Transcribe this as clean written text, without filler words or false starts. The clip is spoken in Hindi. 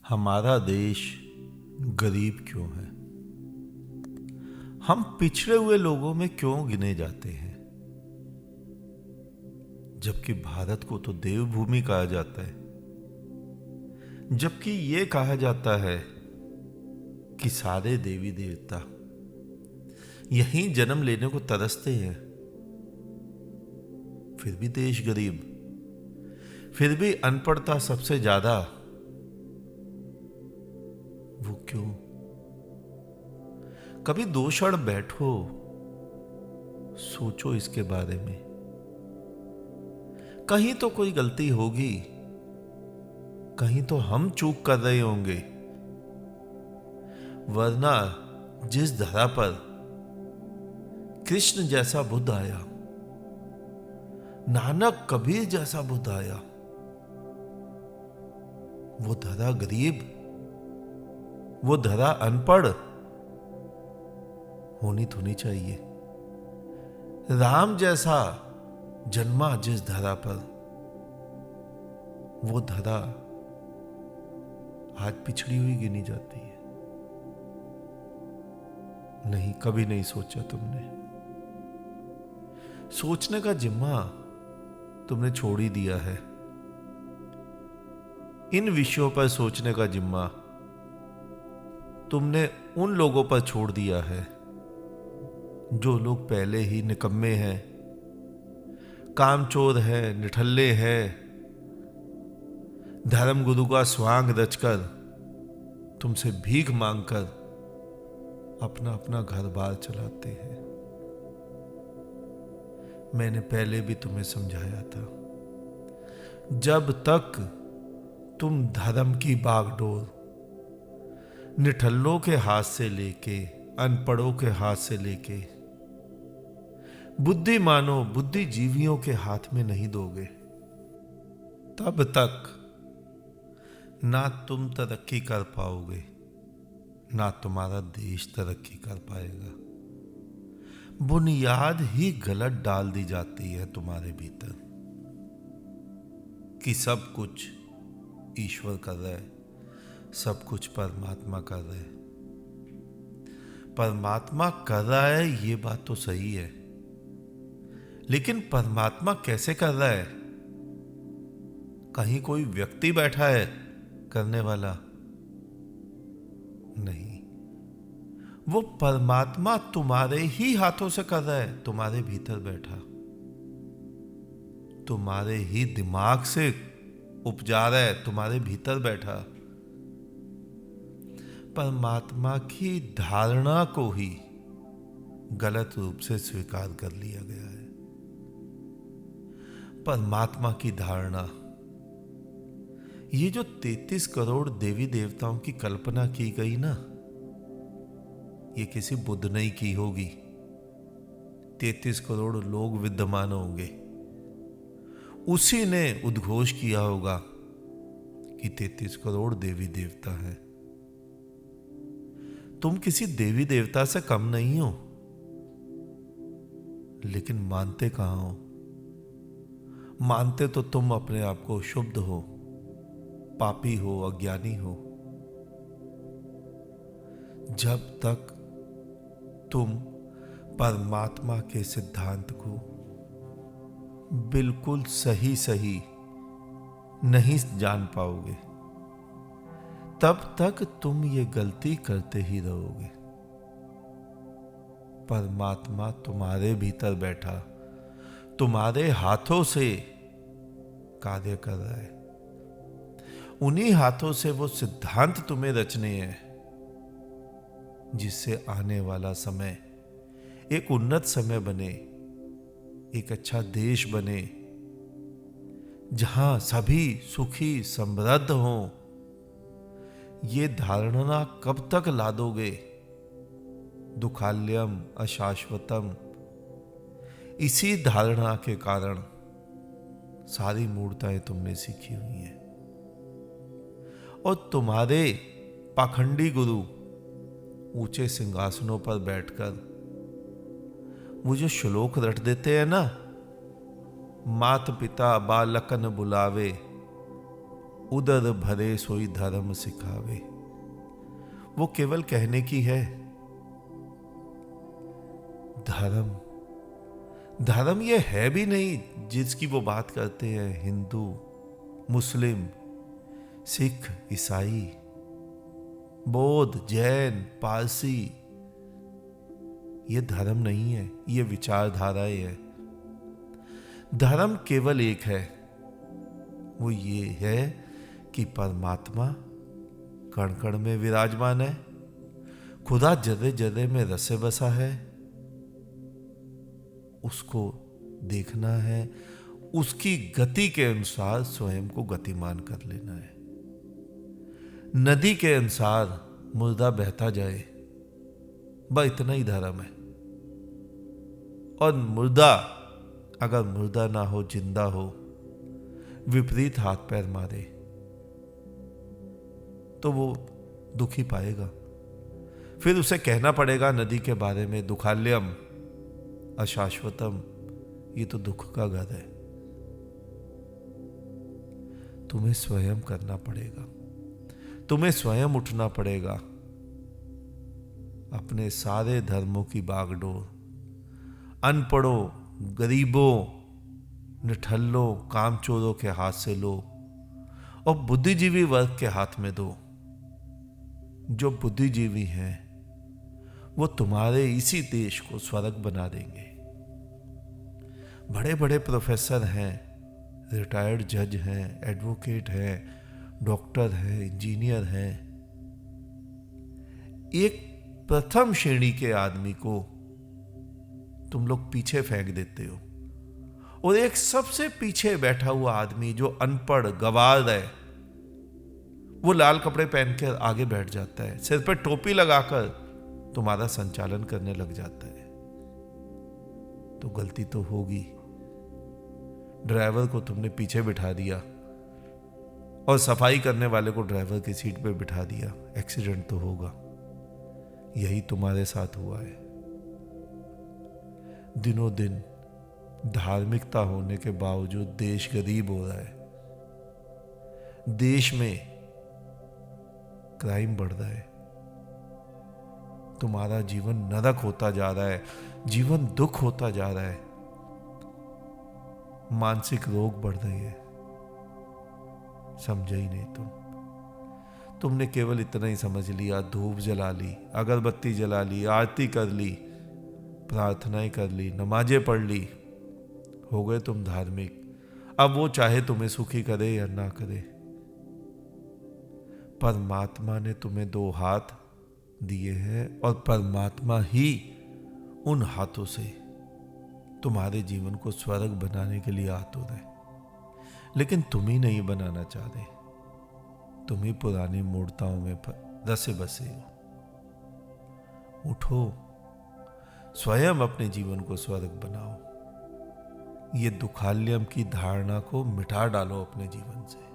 हमारा देश गरीब क्यों है? हम पिछड़े हुए लोगों में क्यों गिने जाते हैं? जबकि भारत को तो देवभूमि कहा जाता है। जबकि ये कहा जाता है कि सारे देवी देवता यहीं जन्म लेने को तरसते हैं। फिर भी देश गरीब, फिर भी अनपढ़ता सबसे ज्यादा। वो क्यों? कभी दो क्षण बैठो, सोचो इसके बारे में। कहीं तो कोई गलती होगी, कहीं तो हम चूक कर रहे होंगे। वरना जिस धरा पर कृष्ण जैसा बुद्ध आया, नानक कबीर जैसा बुद्ध आया, वो धरा गरीब, वो धरा अनपढ़ होनी तो नहीं चाहिए। राम जैसा जन्मा जिस धरा पर, वो धरा आज पिछड़ी हुई गिनी जाती है। नहीं, कभी नहीं सोचा तुमने। सोचने का जिम्मा तुमने छोड़ ही दिया है। इन विषयों पर सोचने का जिम्मा तुमने उन लोगों पर छोड़ दिया है जो लोग पहले ही निकम्मे हैं, कामचोर हैं, निठल्ले हैं, धर्मगुरु का स्वांग रचकर तुमसे भीख मांगकर अपना अपना घर बार चलाते हैं। मैंने पहले भी तुम्हें समझाया था, जब तक तुम धर्म की बागडोर निठल्लों के हाथ से लेके, अनपढ़ों के हाथ से लेके बुद्धिमानों, बुद्धिजीवियों के हाथ में नहीं दोगे, तब तक ना तुम तरक्की कर पाओगे, ना तुम्हारा देश तरक्की कर पाएगा। बुनियाद ही गलत डाल दी जाती है तुम्हारे भीतर कि सब कुछ ईश्वर कर रहा है, सब कुछ परमात्मा कर रहा है। परमात्मा कर रहा है, ये बात तो सही है, लेकिन परमात्मा कैसे कर रहा है? कहीं कोई व्यक्ति बैठा है करने वाला? नहीं, वो परमात्मा तुम्हारे ही हाथों से कर रहा है, तुम्हारे भीतर बैठा, तुम्हारे ही दिमाग से उपजा रहा है, तुम्हारे भीतर बैठा। परमात्मा की धारणा को ही गलत रूप से स्वीकार कर लिया गया है। परमात्मा की धारणा, ये जो 33 करोड़ देवी देवताओं की कल्पना की गई ना, ये किसी बुद्ध ने की होगी। 33 करोड़ लोग विद्यमान होंगे, उसी ने उद्घोष किया होगा कि 33 करोड़ देवी देवता हैं। तुम किसी देवी देवता से कम नहीं हो, लेकिन मानते कहां हो? मानते तो तुम अपने आप को शुद्ध हो, पापी हो, अज्ञानी हो। जब तक तुम परमात्मा के सिद्धांत को बिल्कुल सही सही नहीं जान पाओगे, तब तक तुम ये गलती करते ही रहोगे। परमात्मा तुम्हारे भीतर बैठा, तुम्हारे हाथों से कार्य कर रहा है। उन्हीं हाथों से वो सिद्धांत तुम्हें रचने हैं, जिससे आने वाला समय एक उन्नत समय बने, एक अच्छा देश बने, जहां सभी सुखी समृद्ध हों। ये धारणा कब तक लादोगे? दुखाल्यम अशाश्वतम। इसी धारणा के कारण सारी मूर्ताएं तुमने सीखी हुई हैं, और तुम्हारे पाखंडी गुरु ऊंचे सिंहासनों पर बैठकर वो जो श्लोक रट देते हैं ना, मात पिता बालकन बुलावे, उदर भरे सोई धर्म सिखावे, वो केवल कहने की है। धर्म धर्म ये है भी नहीं जिसकी वो बात करते हैं। हिंदू, मुस्लिम, सिख, ईसाई, बौद्ध, जैन, पारसी, ये धर्म नहीं है, ये विचारधाराएं है। धर्म केवल एक है, वो ये है कि परमात्मा कण कण में विराजमान है, खुदा जगह जगह में रसे बसा है, उसको देखना है, उसकी गति के अनुसार स्वयं को गतिमान कर लेना है। नदी के अनुसार मुर्दा बहता जाए, बस इतना ही धर्म है। और मुर्दा अगर मुर्दा ना हो, जिंदा हो, विपरीत हाथ पैर मारे तो वो दुख ही पाएगा। फिर उसे कहना पड़ेगा नदी के बारे में, दुखाल्यम अशाश्वतम, ये तो दुख का घर है। तुम्हें स्वयं करना पड़ेगा, तुम्हें स्वयं उठना पड़ेगा। अपने सारे धर्मों की बागडोर अनपढ़ों, गरीबों, निठल्लों, कामचोरों के हाथ से लो और बुद्धिजीवी वर्ग के हाथ में दो। जो बुद्धिजीवी हैं वो तुम्हारे इसी देश को स्वर्ग बना देंगे। बड़े बड़े प्रोफेसर हैं, रिटायर्ड जज हैं, एडवोकेट हैं, डॉक्टर हैं, इंजीनियर हैं। एक प्रथम श्रेणी के आदमी को तुम लोग पीछे फेंक देते हो और एक सबसे पीछे बैठा हुआ आदमी जो अनपढ़ गंवार है, वो लाल कपड़े पहन कर आगे बैठ जाता है, सिर पर टोपी लगाकर तुम्हारा संचालन करने लग जाता है। तो गलती तो होगी। ड्राइवर को तुमने पीछे बिठा दिया और सफाई करने वाले को ड्राइवर की सीट पर बिठा दिया, एक्सीडेंट तो होगा। यही तुम्हारे साथ हुआ है। दिनों दिन धार्मिकता होने के बावजूद देश गरीब हो रहा है, देश में क्राइम बढ़ रहा है, तुम्हारा जीवन नरक होता जा रहा है, जीवन दुख होता जा रहा है, मानसिक रोग बढ़ रहे हैं। समझे ही नहीं तुमने केवल इतना ही समझ लिया, धूप जला ली, अगरबत्ती जला ली, आरती कर ली, प्रार्थनाएं कर ली, नमाजें पढ़ ली, हो गए तुम धार्मिक। अब वो चाहे तुम्हें सुखी करे या ना करे, परमात्मा ने तुम्हें दो हाथ दिए हैं और परमात्मा ही उन हाथों से तुम्हारे जीवन को स्वर्ग बनाने के लिए आतुर है। लेकिन तुम ही नहीं बनाना चाहते, तुम ही पुरानी मूर्ताओं में रसे बसे हो। उठो, स्वयं अपने जीवन को स्वर्ग बनाओ। ये दुखाल्यम की धारणा को मिटा डालो अपने जीवन से।